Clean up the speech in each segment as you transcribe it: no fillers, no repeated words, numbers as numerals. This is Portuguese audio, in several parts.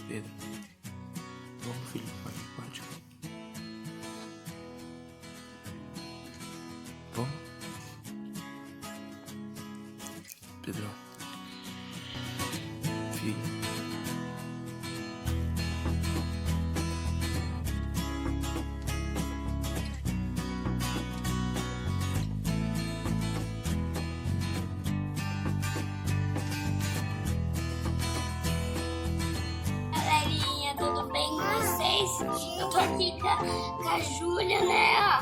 Pedro. Vamos, filho, pode. Vamos. Pedro. Filho. Galerinha, tudo bem com vocês? Eu tô aqui com a Júlia, né?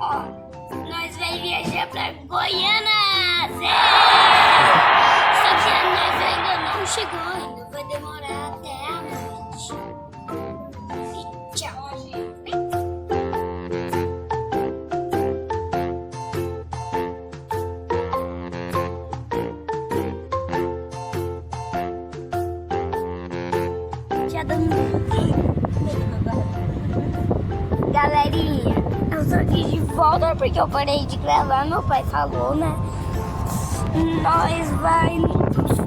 Ó, nós vamos viajar pra Goiânia! Só que nós ainda não chegou, ainda vai demorar até a noite. E tchau! Já dando. Galerinha, eu tô aqui de volta porque eu parei de gravar, meu pai falou, né? Nós vai no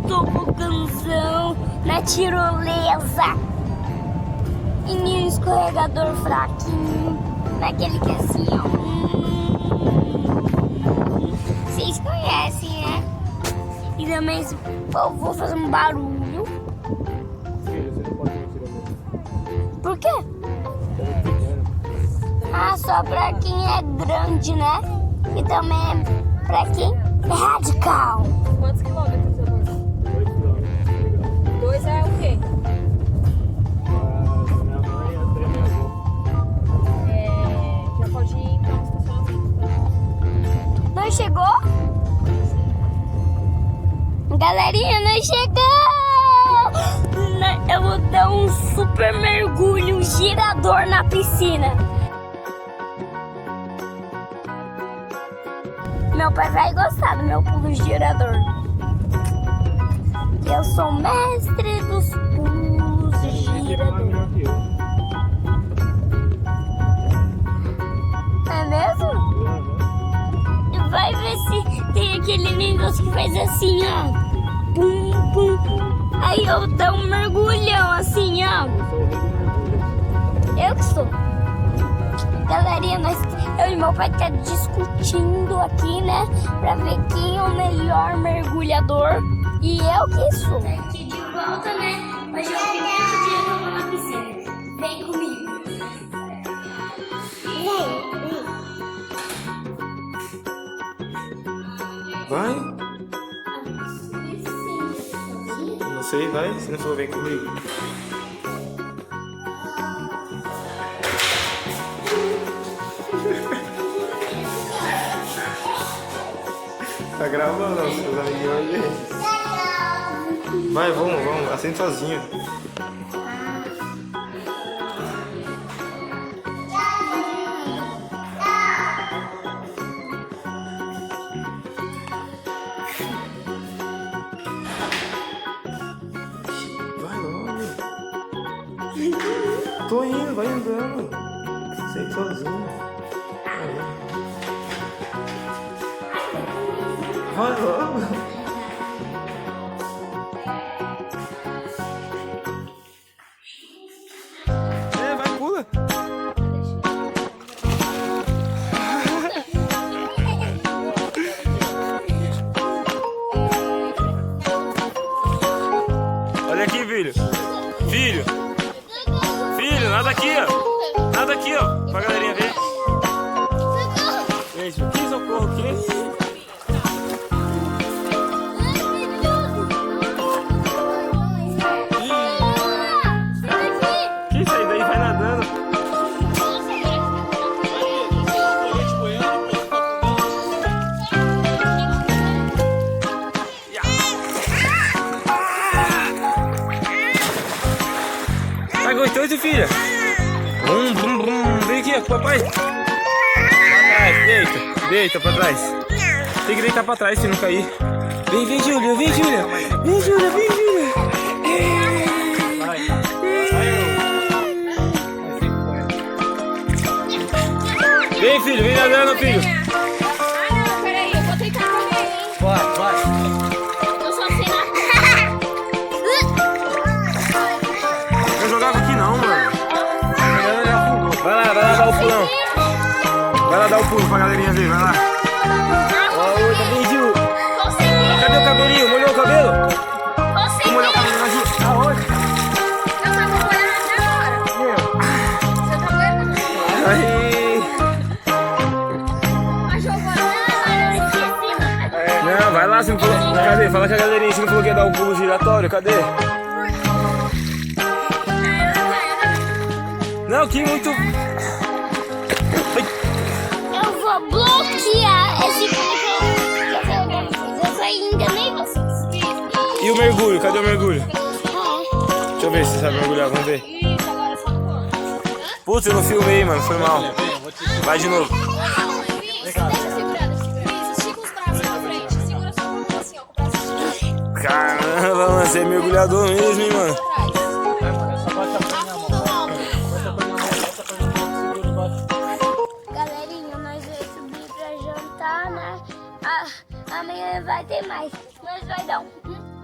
toboganzão, na tirolesa e no escorregador fraquinho, naquele que é assim, ó. Vocês conhecem, né? E também eu vou fazer um barulho. Por quê? Ah, só pra quem é grande, né? E também é pra quem é radical. Quantos quilômetros eu vou? 2 quilômetros. 2 é o quê? Minha mãe até minha avó. Já pode ir para o estacionamento. Nós chegou? Galerinha, nós chegamos! Eu vou dar um super mergulho, um girador na piscina. Meu pai vai gostar do meu pulo girador. Eu sou o mestre dos pulos girador. É mesmo? E vai ver se tem aquele negócio que faz assim, ó. Pum, pum. Aí eu dou um mergulhão assim, ó. Eu que sou. Galerinha, eu e meu pai tá discutindo aqui, né? Pra ver quem é o melhor mergulhador. E eu que sou. Aqui de volta, né? Hoje é o primeiro dia que eu vou na piscina. Vem comigo. Vai? Não sei, vai? Se não for, vem comigo. Tá gravando, não, seus amiguinhos aí. Vai, vamos, assente sozinho. Vai logo. Tô indo, vai andando. Assente sozinho. Vai logo. Vai, pula. Olha aqui, filho. Filho, nada aqui, ó. Nada aqui, ó. Pra galerinha ver. Gente, que socorro aqui. Tá gostoso, filha? Vem aqui, papai. Pra trás, deita pra trás. Tem que deitar pra trás se não cair. Vem, Júlia, vem, Júlia. Vem, filho, vem nadando, filho. Ah, não, peraí, eu vou tentar correr, hein? Vai. Eu só sei nadar. dar o pulo pra galerinha ver, vai lá. Ó, oi, cadê, Gil? Consegui! Cadê o cabelinho? Molhou o cabelo? Consegui! Vamos molhar o cabelo aqui. Aonde? Eu tava molhando até agora. Você tá molhando? Aí. A Giovana. Não, vai lá, você não falou. Cadê? Fala com a galerinha, você não falou que ia dar o pulo giratório, cadê? Não, que muito. Eu vou bloquear esse vídeo que eu só enganei vocês. E o mergulho? Cadê o mergulho? É. Deixa eu ver se você sabe mergulhar, vamos ver. Isso, agora só cor. Putz, eu não filmei, mano, foi mal. Vai de novo. Deixa segurando. Isso, estica os braços pra frente. Segura sua mão assim, ó, com o braço esticado. Caramba, mano, você é mergulhador mesmo, hein, mano. Atrás. Só bate a perna na mão. Afunda o ombro. Bota a perna na mão, bota a perna na mão, segura embaixo. Galerinha, nós vamos subir pra jantar, né? Amanhã vai ter mais. Nós vai dar um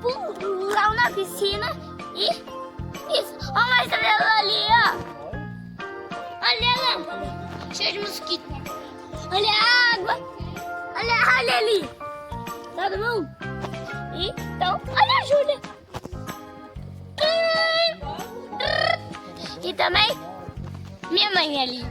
pulão na piscina e isso. Ó, mais ali, ó. Olha a lâmpada, cheia de mosquito. Olha a água. Olha ali. Todo mundo? Então, olha a Júlia. E também minha mãe ali.